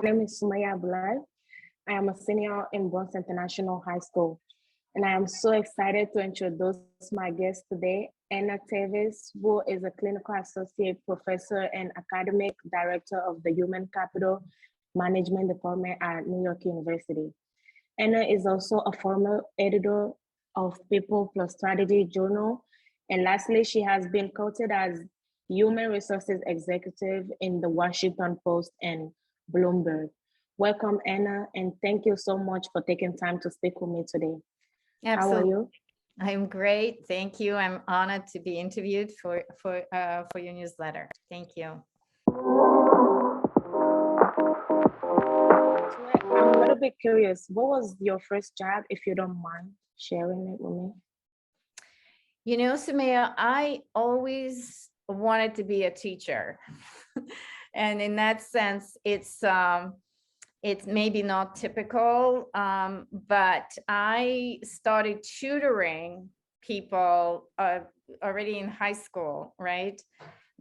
name is Sumaya Abulai. I am a senior in Bronx International High School, and I am so excited to introduce my guest today, Anna Tavis, who is a clinical associate professor and academic director of the Human Capital Management Department at New York University. Anna is also a former editor of People Plus Strategy Journal. And lastly, she has been quoted as human resources executive in the Washington Post and Bloomberg. Welcome, Anna, and thank you so much for taking time to speak with me today. How are Absolutely. you? I'm great. Thank you. I'm honored to be interviewed for your newsletter. Thank you. I'm a little bit curious. What was your first job, if you don't mind sharing it with me? You know, Sumaya, I always wanted to be a teacher. And in that sense, it's maybe not typical, but I started tutoring people already in high school, right?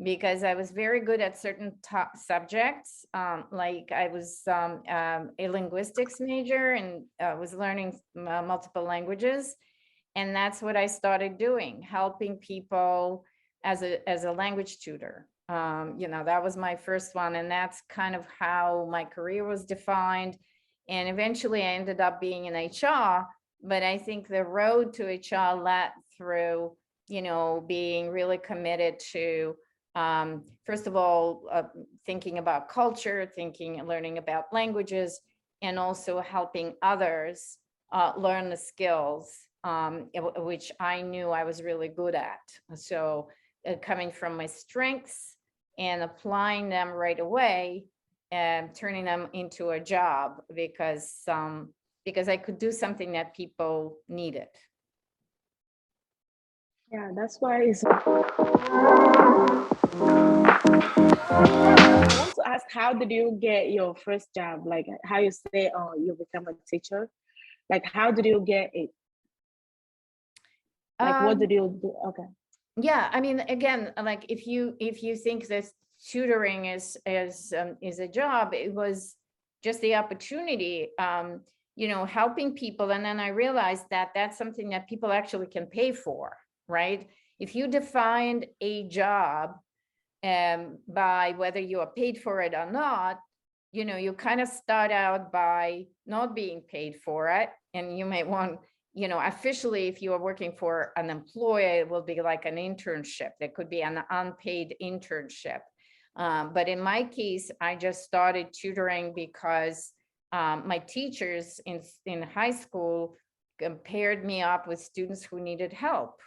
Because I was very good at certain top subjects. Like I was a linguistics major and was learning multiple languages. And that's what I started doing, helping people as a language tutor. That was my first one. And that's kind of how my career was defined. And eventually I ended up being in HR, but I think the road to HR led through, being really committed to, first of all, thinking about culture, learning about languages, and also helping others learn the skills, which I knew I was really good at. So coming from my strengths and applying them right away and turning them into a job because I could do something that people needed. Yeah, that's why it's. I want to ask, how did you get your first job? Like how you say, oh, you become a teacher. Like how did you get it? Like what did you do? Okay. Yeah, I mean, again, like if you think that tutoring is a job, it was just the opportunity, helping people. And then I realized that that's something that people actually can pay for, right? If you defined a job by whether you are paid for it or not, you kind of start out by not being paid for it. And you may want, officially, if you are working for an employer, it will be like an internship. There could be an unpaid internship. But in my case, I just started tutoring because my teachers in high school paired me up with students who needed help,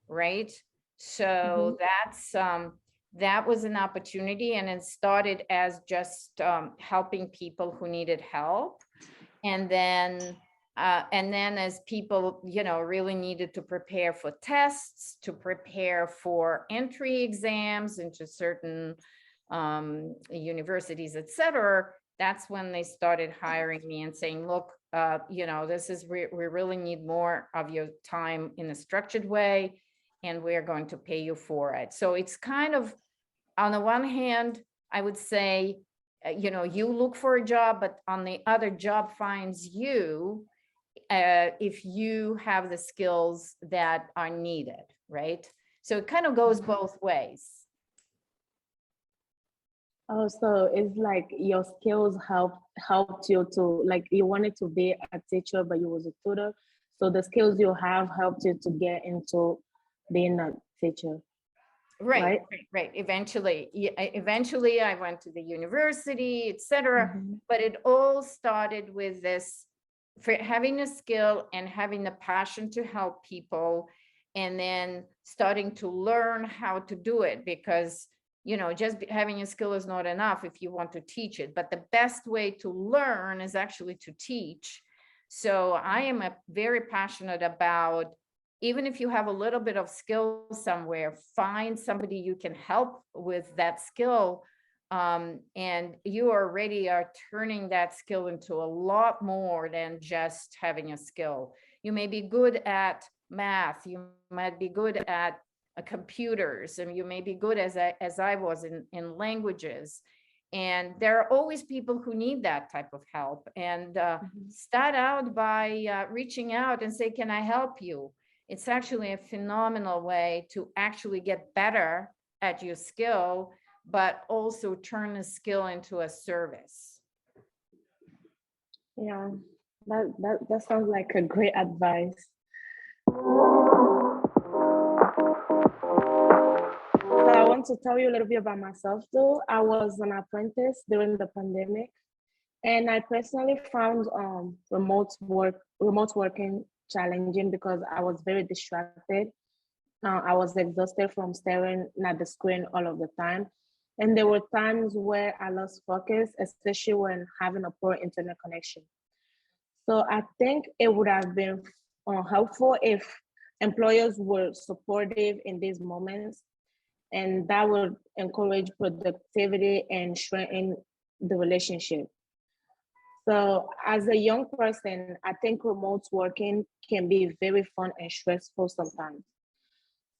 right? So that was an opportunity, and it started as just helping people who needed help. And then as people, really needed to prepare for tests, to prepare for entry exams into certain universities, etc., that's when they started hiring me and saying, look, we really need more of your time in a structured way, and we're going to pay you for it. So it's kind of, on the one hand, I would say, you look for a job, but on the other, job finds you if you have the skills that are needed, right? So it kind of goes both ways. Oh, so it's like your skills helped you to, like, you wanted to be a teacher, but you was a tutor. So the skills you have helped you to get into being a teacher. Right. Eventually I went to the university, etc. But it all started with this, for having a skill and having the passion to help people, and then starting to learn how to do it, because just having a skill is not enough if you want to teach it, but the best way to learn is actually to teach. So I am very passionate about, even if you have a little bit of skill somewhere, find somebody you can help with that skill. And you already are turning that skill into a lot more than just having a skill. You may be good at math, you might be good at computers, and you may be good, as I was, in languages. And there are always people who need that type of help. And Mhm. start out by reaching out and say, can I help you? It's actually a phenomenal way to actually get better at your skill, but also turn a skill into a service. Yeah, that sounds like a great advice. So I want to tell you a little bit about myself too. I was an apprentice during the pandemic, and I personally found remote working challenging because I was very distracted. I was exhausted from staring at the screen all of the time. And there were times where I lost focus, especially when having a poor internet connection. So I think it would have been helpful if employers were supportive in these moments, and that would encourage productivity and strengthen the relationship. So as a young person, I think remote working can be very fun and stressful sometimes.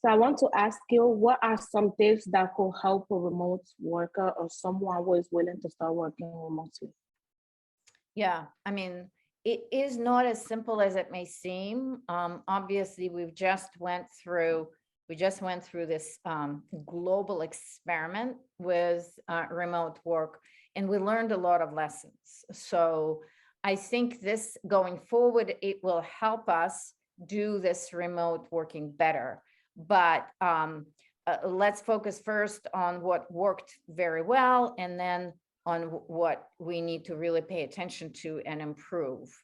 So I want to ask you, what are some tips that could help a remote worker or someone who is willing to start working remotely? Yeah, I mean, it is not as simple as it may seem. Obviously, we just went through this global experiment with remote work, and we learned a lot of lessons. So I think this going forward, it will help us do this remote working better. But let's focus first on what worked very well, and then on what we need to really pay attention to and improve.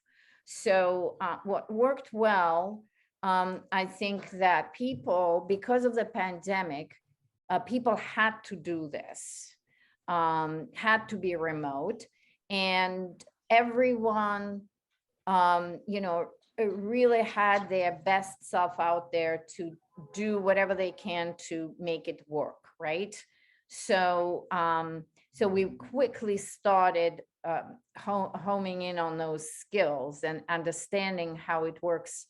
So what worked well, I think that people, because of the pandemic, people had to do this, had to be remote, and everyone, really had their best self out there to do whatever they can to make it work, right? So so we quickly started homing in on those skills and understanding how it works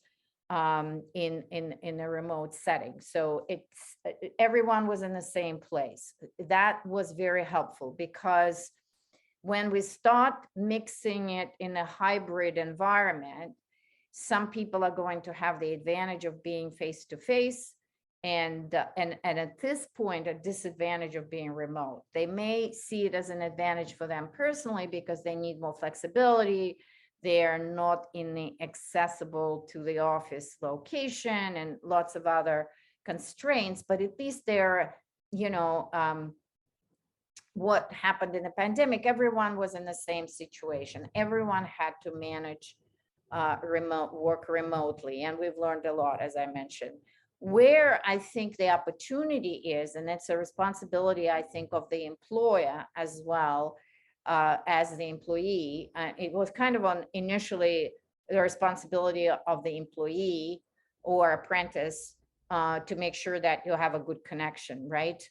in a remote setting. So it's everyone was in the same place. That was very helpful, because when we start mixing it in a hybrid environment, some people are going to have the advantage of being face to face, and at this point a disadvantage of being remote. They may see it as an advantage for them personally because they need more flexibility. They're not in the accessible to the office location and lots of other constraints, but at least they're, what happened in the pandemic, everyone was in the same situation. Everyone had to manage remote work remotely, and we've learned a lot, as I mentioned. Where I think the opportunity is, and it's a responsibility, I think, of the employer as well as the employee. It was kind of on initially the responsibility of the employee or apprentice to make sure that you have a good connection, right?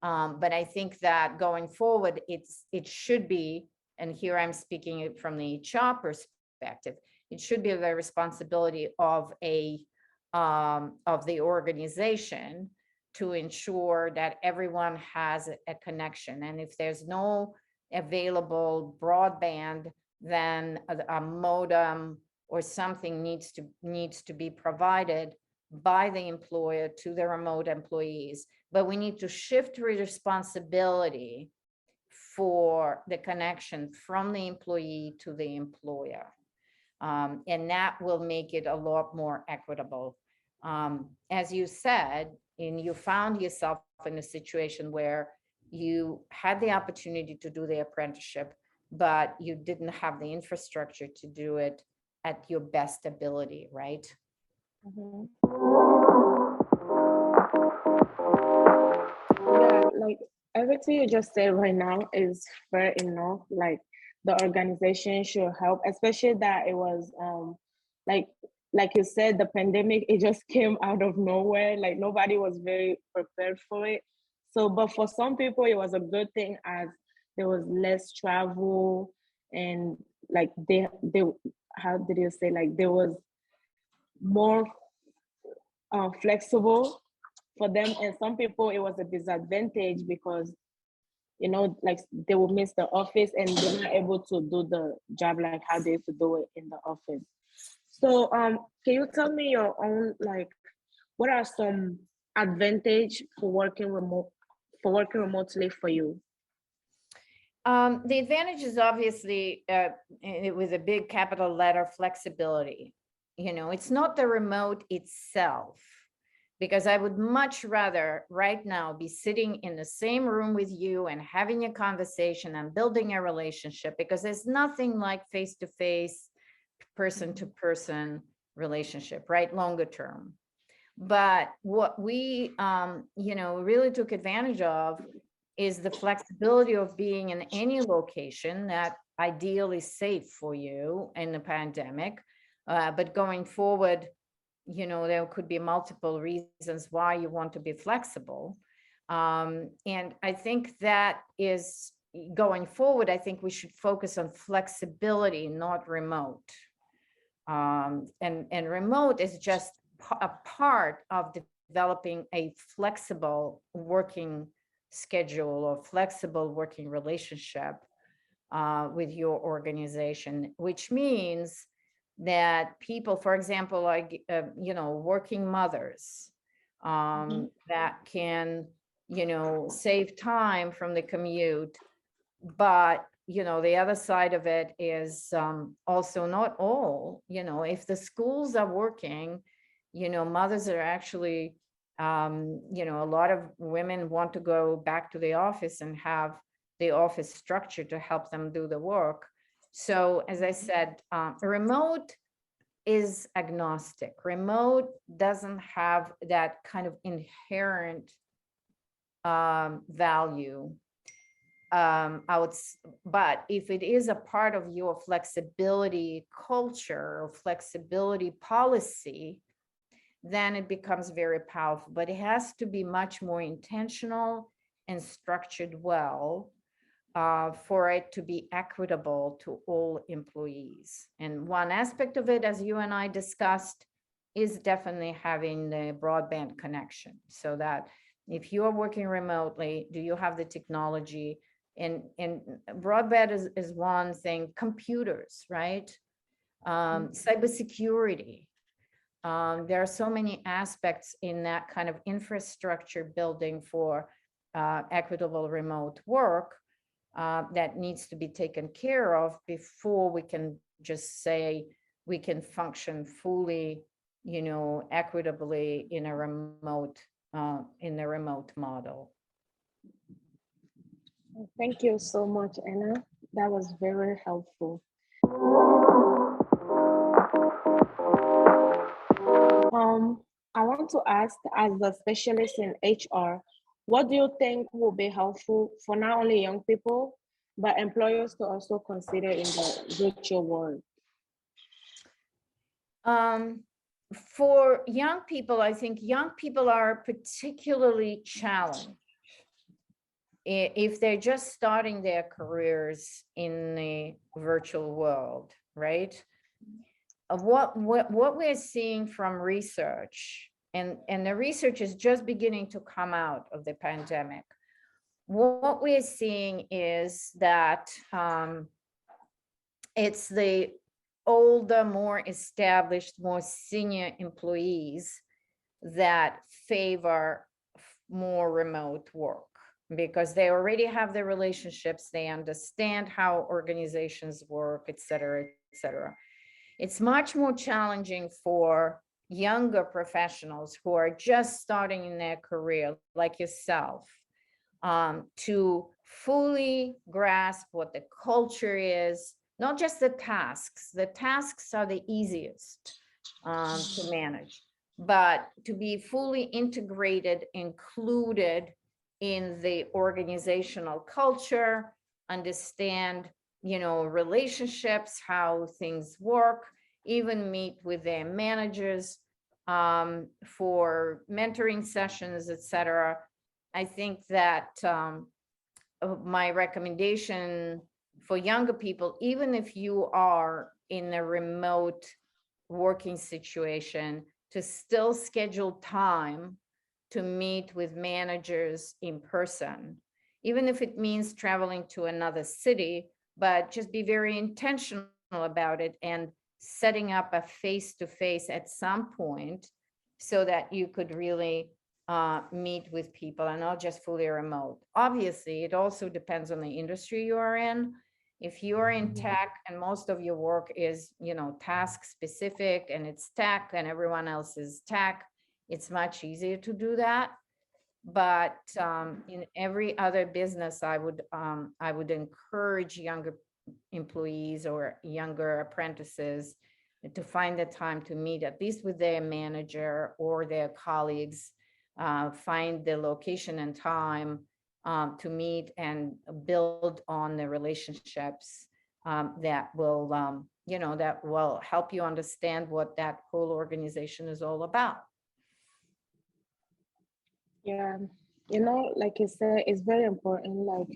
But I think that going forward, it should be, and here I'm speaking from the HR perspective, it should be the responsibility of the organization to ensure that everyone has a connection. And if there's no available broadband, then a modem or something needs to be provided by the employer to the remote employees. But we need to shift responsibility for the connection from the employee to the employer. And that will make it a lot more equitable. As you said, and you found yourself in a situation where you had the opportunity to do the apprenticeship, but you didn't have the infrastructure to do it at your best ability, right? Mhm. Yeah, like everything you just said right now is fair enough. Like the organization should help, especially that it was like like you said, the pandemic, it just came out of nowhere. Like nobody was very prepared for it. So, but for some people, it was a good thing as there was less travel, and like they how did you say, like there was more flexible for them. And some people it was a disadvantage because like they will miss the office and they're not able to do the job like how they used to do it in the office. So can you tell me your own, like, what are some advantage for working remotely for you? The advantage is obviously with a big capital letter, flexibility. It's not the remote itself, because I would much rather right now be sitting in the same room with you and having a conversation and building a relationship, because there's nothing like face-to-face, person-to-person relationship, right? Longer term. But what we, really took advantage of is the flexibility of being in any location that ideally safe for you in the pandemic. But going forward, there could be multiple reasons why you want to be flexible. And I think that is going forward, I think we should focus on flexibility, not remote. And remote is just a part of developing a flexible working schedule or flexible working relationship with your organization, which means that people, for example, like, working mothers that can, save time from the commute. But, the other side of it is also not all, if the schools are working, mothers are actually, a lot of women want to go back to the office and have the office structure to help them do the work. So as I said, remote is agnostic. Remote doesn't have that kind of inherent value. But if it is a part of your flexibility culture or flexibility policy, then it becomes very powerful. But it has to be much more intentional and structured well for it to be equitable to all employees. And one aspect of it, as you and I discussed, is definitely having the broadband connection, so that if you are working remotely, do you have the technology? And broadband is one thing. Computers, right? Cybersecurity. There are so many aspects in that kind of infrastructure building for equitable remote work that needs to be taken care of before we can just say we can function fully, equitably in a remote model. Thank you so much, Anna. That was very helpful. I want to ask, as the specialist in HR, what do you think will be helpful for not only young people, but employers to also consider in the virtual world? For young people, I think young people are particularly challenged if they're just starting their careers in the virtual world, right? What we're seeing from research, and the research is just beginning to come out of the pandemic. What we're seeing is that it's the older, more established, more senior employees that favor more remote work, because they already have the relationships, they understand how organizations work, et cetera, et cetera. It's much more challenging for younger professionals who are just starting in their career, like yourself, to fully grasp what the culture is, not just the tasks. The tasks are the easiest to manage, but to be fully integrated, included in the organizational culture, understand, relationships, how things work, even meet with their managers for mentoring sessions, etc. I think that my recommendation for younger people, even if you are in a remote working situation, to still schedule time to meet with managers in person even if it means traveling to another city, but just be very intentional about it and setting up a face-to-face at some point so that you could really meet with people and not just fully remote. Obviously, it also depends on the industry you are in. If you are in Mhm. tech and most of your work is, task specific and it's tech and everyone else is tech, it's much easier to do that. But in every other business, I would encourage younger employees or younger apprentices to find the time to meet at least with their manager or their colleagues, find the location and time to meet and build on the relationships that will help you understand what that whole organization is all about. Yeah, like you said, it's very important, like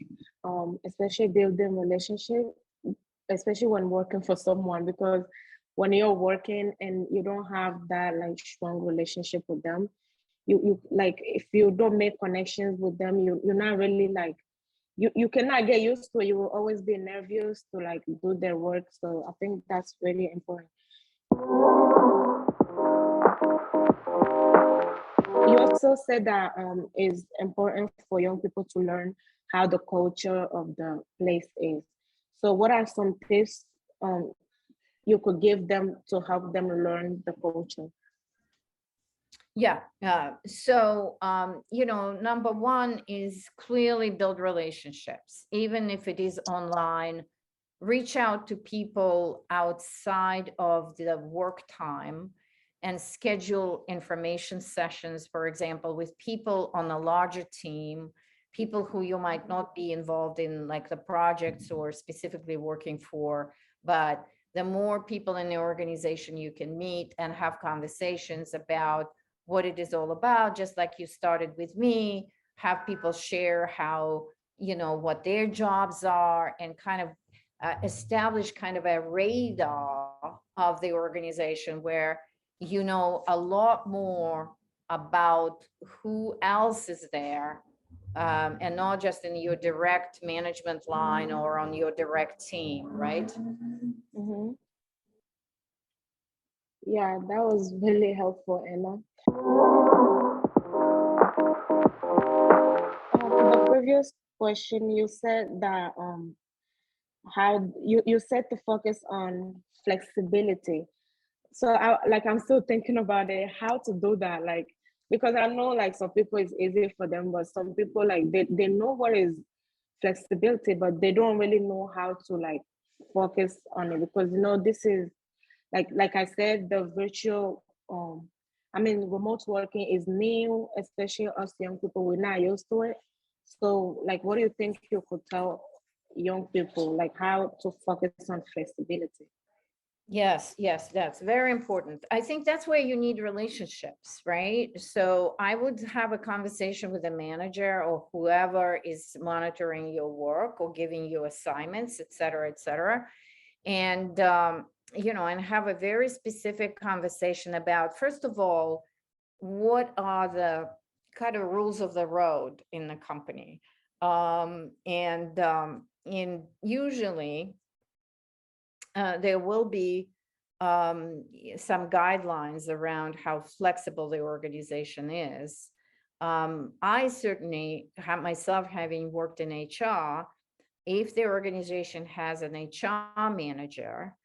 especially building relationship, especially when working for someone, because when you're working and you don't have that like strong relationship with them, you like if you don't make connections with them, you're not really like you cannot get used to it. You will always be nervous to like do their work. So I think that's really important. You also said that it's important for young people to learn how the culture of the place is. So, what are some tips you could give them to help them learn the culture? Yeah. Number one is clearly build relationships, even if it is online. Reach out to people outside of the work time and schedule information sessions, for example, with people on a larger team, people who you might not be involved in, like the projects or specifically working for, but the more people in the organization you can meet and have conversations about what it is all about, just like you started with me, have people share how, what their jobs are and kind of establish kind of a radar of the organization where you know a lot more about who else is there, and not just in your direct management line or on your direct team, right? Mm-hmm. Yeah, that was really helpful, Emma. To the previous question, you said that how you said to focus on flexibility. So I'm still thinking about it, how to do that. Like, because I know like some people it's easy for them, but some people like they know what is flexibility, but they don't really know how to like focus on it, because this is like I said, the virtual remote working is new, especially us young people, we're not used to it. So like what do you think you could tell young people like how to focus on flexibility? Yes, yes, that's very important. I think that's where you need relationships, right? So I would have a conversation with a manager or whoever is monitoring your work or giving you assignments, et cetera, et cetera. And, and have a very specific conversation about, first of all, what are the kind of rules of the road in the company? And usually, there will be some guidelines around how flexible the organization is. I certainly have myself, having worked in HR, if the organization has an HR manager,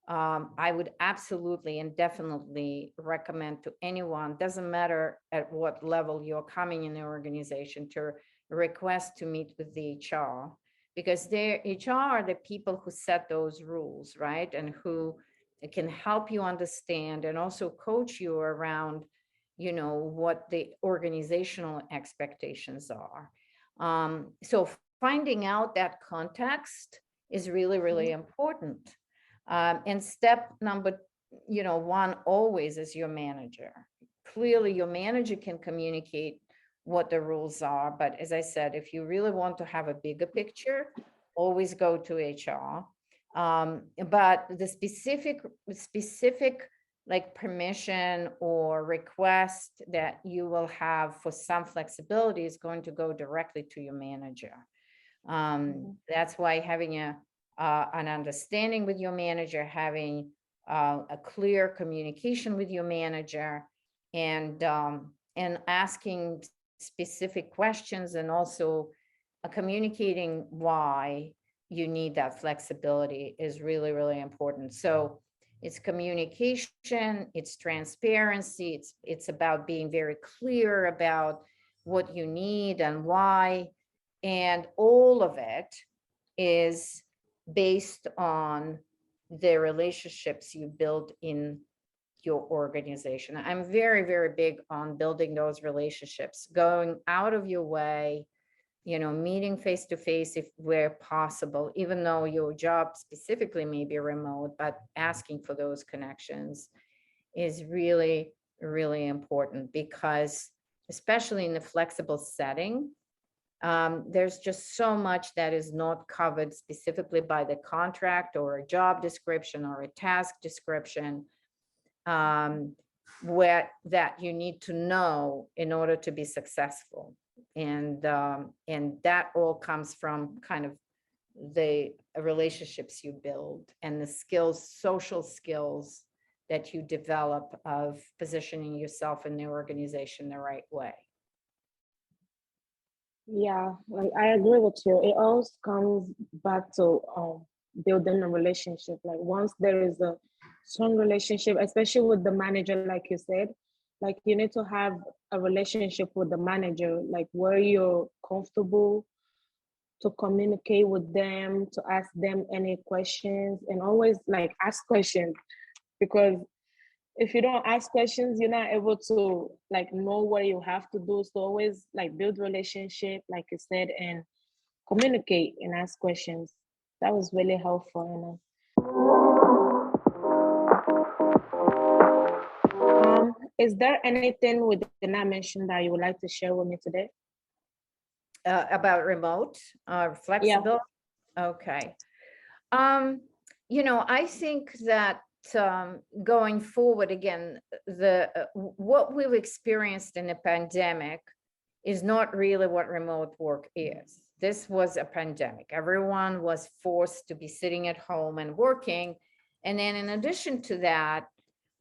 I would absolutely and definitely recommend to anyone, doesn't matter at what level you're coming in the organization, to request to meet with the HR, because their HR are the people who set those rules, right? And who can help you understand and also coach you around, what the organizational expectations are. So finding out that context is really, really Mhm. important. And step number, one always is your manager. Clearly, your manager can communicate what the rules are, but as I said, if you really want to have a bigger picture, always go to HR. But the specific like permission or request that you will have for some flexibility is going to go directly to your manager. Mhm. That's why having an understanding with your manager, having a clear communication with your manager, and asking specific questions, and also communicating why you need that flexibility is really, really important. So it's communication, it's transparency, it's about being very clear about what you need and why, and all of it is based on the relationships you build in your organization. I'm very, very big on building those relationships, going out of your way, meeting face to face if where possible, even though your job specifically may be remote, but asking for those connections is really, really important, because especially in the flexible setting, there's just so much that is not covered specifically by the contract or a job description or a task description, um, where that you need to know in order to be successful. And that all comes from kind of the relationships you build and the skills, social skills that you develop of positioning yourself in the organization the right way. Yeah, like I agree with you. It all comes back to building a relationship. Like once there is a strong relationship, especially with the manager, like you said, like you need to have a relationship with the manager, like where you're comfortable to communicate with them, to ask them any questions, and always like ask questions, because if you don't ask questions, you're not able to like know what you have to do. So always like build relationship, like you said, and communicate and ask questions. That was really helpful. Is there anything we did not mention that you would like to share with me today? About remote Yeah. flexibility. Okay. Um, I think that going forward, again, the what we've experienced in the pandemic is not really what remote work is. This was a pandemic. Everyone was forced to be sitting at home and working. And then in addition to that,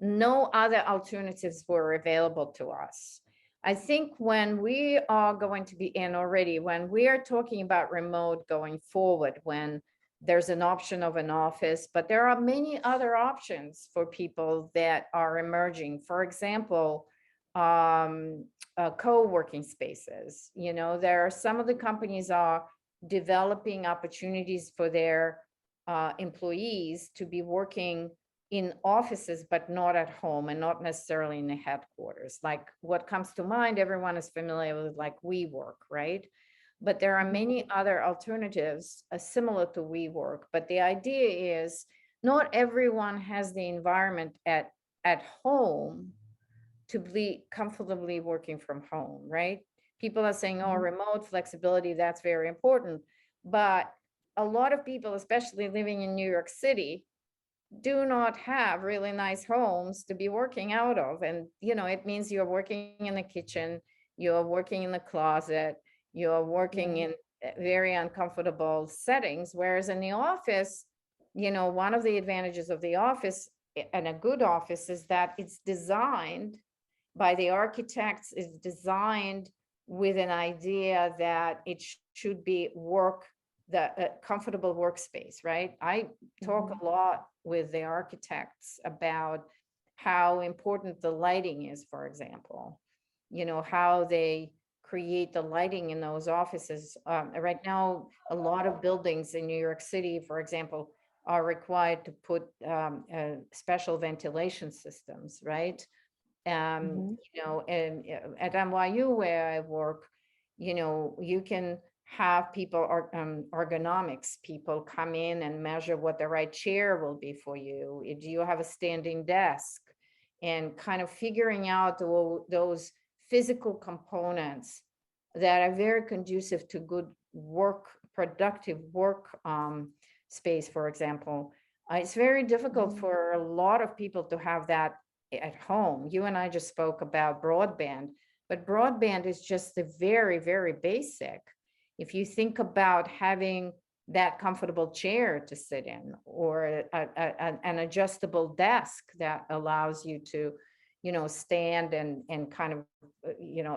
no other alternatives were available to us. I think when we are going to be in already, when we are talking about remote going forward, when there's an option of an office, but there are many other options for people that are emerging. For example, co-working spaces. There are some of the companies are developing opportunities for their employees to be working in offices, but not at home and not necessarily in the headquarters. Like what comes to mind, everyone is familiar with like WeWork, right? But there are Mhm. many other alternatives similar to WeWork. But the idea is not everyone has the environment at home to be comfortably working from home, right? People are saying, oh, Mhm. remote flexibility, that's very important. But a lot of people, especially living in New York City, do not have really nice homes to be working out of. And, it means you're working in the kitchen, you're working in the closet, you're working Yeah. in very uncomfortable settings. Whereas in the office, one of the advantages of the office and a good office is that it's designed by the architects, is designed with an idea that it should be the comfortable workspace, right? I talk Mhm. a lot with the architects about how important the lighting is, for example, how they create the lighting in those offices. Right now, a lot of buildings in New York City, for example, are required to put special ventilation systems, right? Mhm. And at NYU where I work, you can have people or ergonomics people come in and measure what the right chair will be for you. Do you have a standing desk? And kind of figuring out those physical components that are very conducive to good work, productive work space, for example. It's very difficult Mhm. for a lot of people to have that at home. You and I just spoke about broadband, but broadband is just the very, very basic. If you think about having that comfortable chair to sit in, or an adjustable desk that allows you to, stand and kind of,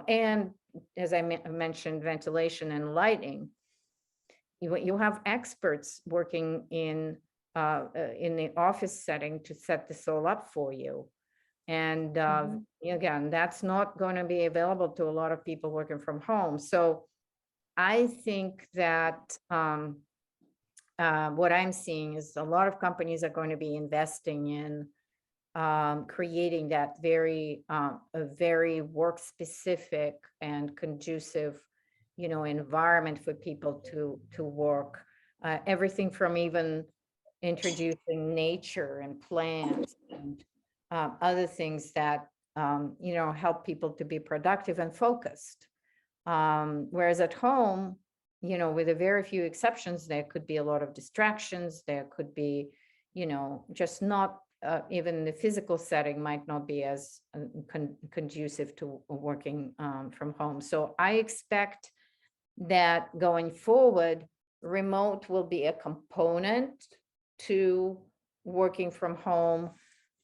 and as I mentioned, ventilation and lighting. You have experts working in the office setting to set this all up for you. And again, that's not going to be available to a lot of people working from home. So I think that what I'm seeing is a lot of companies are going to be investing in creating that a very work specific and conducive, environment for people to work. Everything from even introducing nature and plants and other things that help people to be productive and focused. Whereas at home, with a very few exceptions, there could be a lot of distractions. There could be, just not even the physical setting might not be as conducive to working from home. So I expect that going forward, remote will be a component to working from home,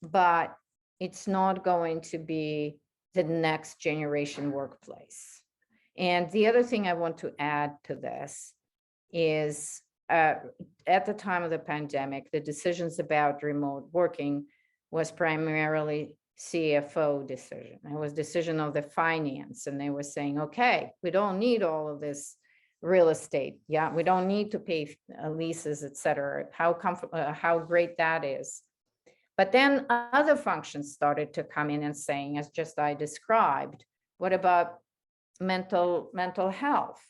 but it's not going to be the next generation workplace. And the other thing I want to add to this is at the time of the pandemic, the decisions about remote working was primarily CFO decision. It was decision of the finance, and they were saying, okay, we don't need all of this real estate. Yeah, we don't need to pay leases, et cetera. How great that is. But then other functions started to come in and saying, as just I described, what about mental health?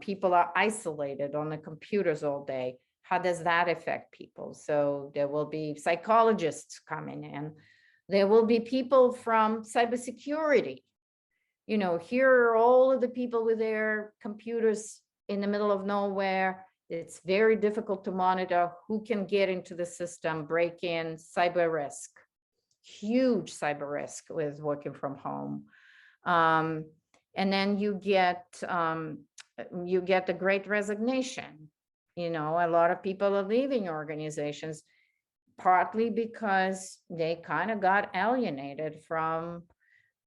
People are isolated on the computers all day. How does that affect people? So there will be psychologists coming in. There will be people from cybersecurity. Here are all of the people with their computers in the middle of nowhere. It's very difficult to monitor who can get into the system, break in, cyber risk, huge cyber risk with working from home. And then you get the great resignation. A lot of people are leaving organizations partly because they kind of got alienated from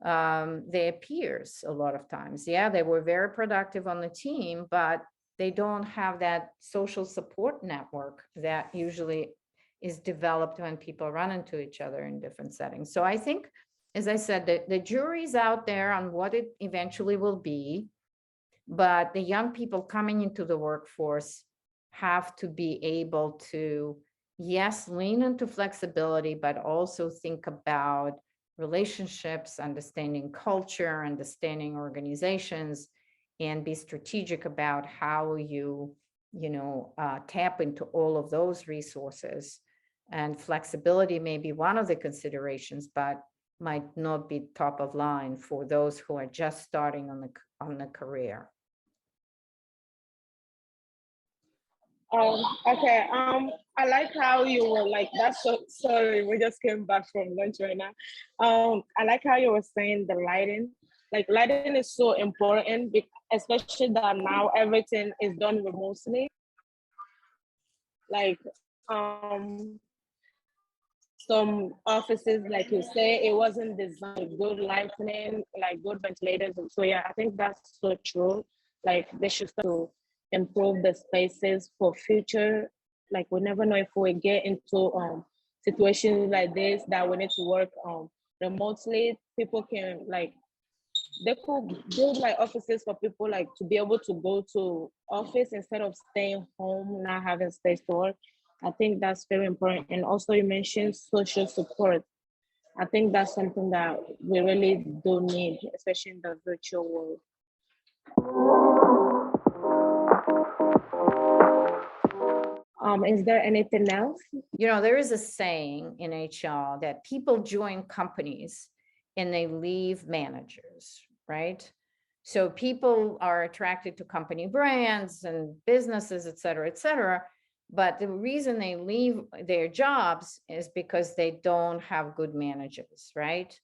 their peers a lot of times. Yeah, they were very productive on the team, but they don't have that social support network that usually is developed when people run into each other in different settings. So I think, as I said, the jury's out there on what it eventually will be, but the young people coming into the workforce have to be able to, yes, lean into flexibility, but also think about relationships, understanding culture, understanding organizations, and be strategic about how you tap into all of those resources. And flexibility may be one of the considerations, but might not be top of line for those who are just starting on the career. Okay. I like how you were like that's so sorry, we just came back from lunch right now. I like how you were saying the lighting. Like lighting is so important, especially that now everything is done remotely. Like some offices, like you say, it wasn't designed with good lighting, like good ventilators. So yeah, I think that's so true. Like they should start to improve the spaces for future. Like we never know if we get into situations like this that we need to work remotely. People can like they could build like offices for people like to be able to go to office instead of staying home, not having space to work. I think that's very important. And also you mentioned social support. I think that's something that we really do need, especially in the virtual world. Is there anything else? There is a saying in HR that people join companies and they leave managers, right? So people are attracted to company brands and businesses, et cetera, But the reason they leave their jobs is because they don't have good managers, right?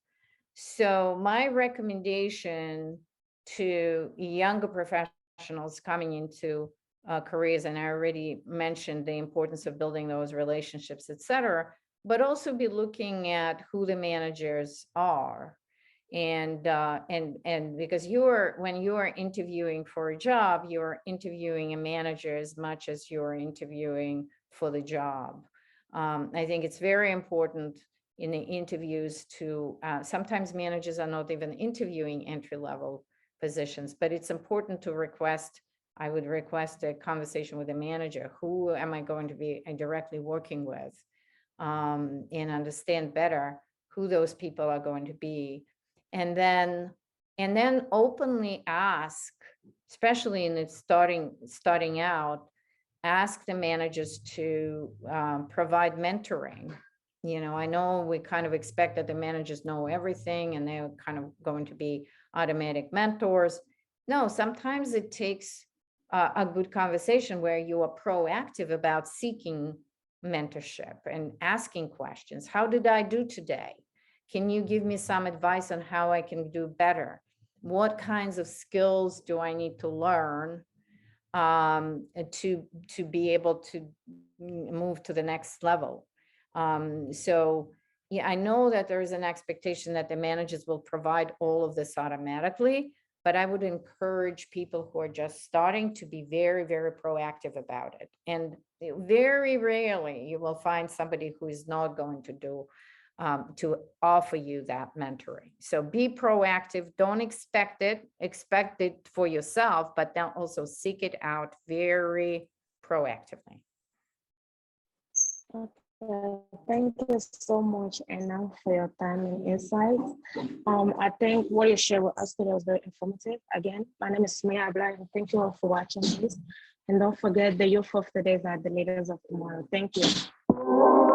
So my recommendation to younger professionals coming into careers, and I already mentioned the importance of building those relationships, et cetera, but also be looking at who the managers are. And because when you're interviewing for a job, you're interviewing a manager as much as you're interviewing for the job. I think it's very important in the interviews to, sometimes managers are not even interviewing entry-level positions, but it's important to I would request a conversation with the manager. Who am I going to be directly working with? And understand better who those people are going to be. And then openly ask, especially in the starting out, ask the managers to provide mentoring. I know we kind of expect that the managers know everything and they're kind of going to be automatic mentors. No, sometimes it takes a good conversation where you are proactive about seeking mentorship and asking questions. How did I do today? Can you give me some advice on how I can do better? What kinds of skills do I need to learn to be able to move to the next level? So yeah, I know that there is an expectation that the managers will provide all of this automatically, but I would encourage people who are just starting to be very, very proactive about it. And very rarely you will find somebody who is not going to do to offer you that mentoring. So be proactive, don't expect it for yourself, but then also seek it out very proactively. Okay, thank you so much, Anna, for your time and insights. I think what you shared with us today was very informative. Again, my name is Sumaya Abla, and thank you all for watching this. And don't forget, the youth of today are the leaders of tomorrow. Thank you.